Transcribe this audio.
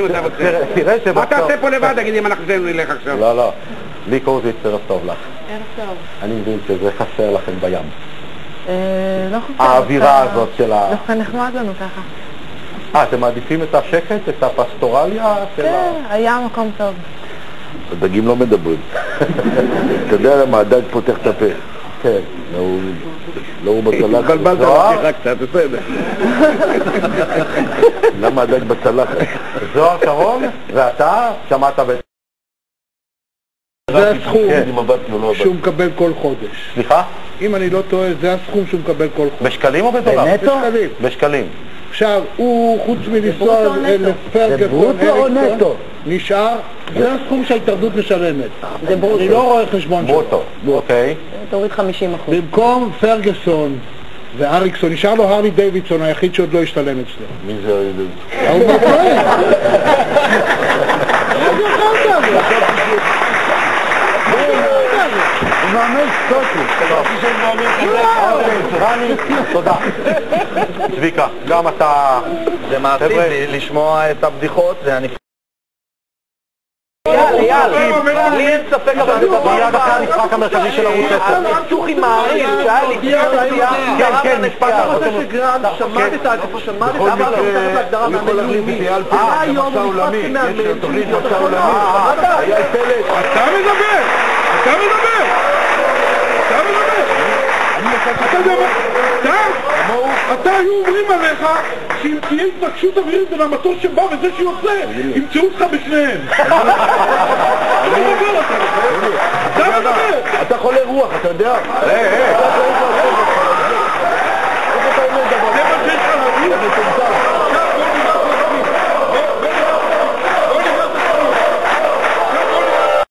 אומרת אם אתה רוצה. תראה שבסוף... מה תעשה פה לבד? תגידי אם אנחנו נלך עכשיו. לא, לא. לי קורזיץ, ערב טוב לך. ערב טוב. אני מבין שזה חסר לכם בים. לא חסר. האווירה הזאת של ה... דווקא נחמד לנו ככה. אתם מעדיפים את השקט, את הפסטורליה של ה... כן, היה מקום טוב. הדגים לא מדברים. אתה יודע למה הדג פותח את הפה. כן. לא הוא בצלחת. בלבלת בשיחה קצת, בסדר. למה הדג בצלחת? זוהר שרון, ואתה שמעת ב... זה הסכום שהוא מקבל כל חודש. סליחה? אם אני לא טועה, זה הסכום שהוא מקבל כל חודש. בשקלים או בדולר? בשקלים. בשקלים. עכשיו, הוא חוץ מלנסוע לפרגוסון אריקסון, נשאר, זה הסכום שההתאחדות משלמת. זה ברוטו. אני לא רואה חשבון שלו. ברוטו, אוקיי. תוריד 50%. במקום פרגוסון ואריקסון, נשאר לו הרלי דיווידסון, היחיד שעוד לא השתלם אצלו. מי זה הרלי דיווידסון? הוא מפרק. הוא מאמן סקוטי. תודה. צביקה, גם אתה... זה מעשי לשמוע את הבדיחות, זה אני... לי אין ספק אבל זה דבר מיד אחרי המשחק המרכזי של ערוץ 10. הניצוח עם מעריך שהיה לי כן, משפט שמעת את ההגפה, שמעת את בכל מקרה, הוא יכול להחליף את אייל פלד, זה מסע עולמי, יש לו תוכנית מסע עולמי. אייל פלד. אתה מדבר! אתה מדבר! אתה מדבר! אתה יודע מה? אתה היו אומרים עליך שאם תהיה התנגשות אווירית בין המטוס שבא וזה שיוצא, ימצאו אותך בשניהם. אתה מדבר! אתה חולה רוח, אתה יודע?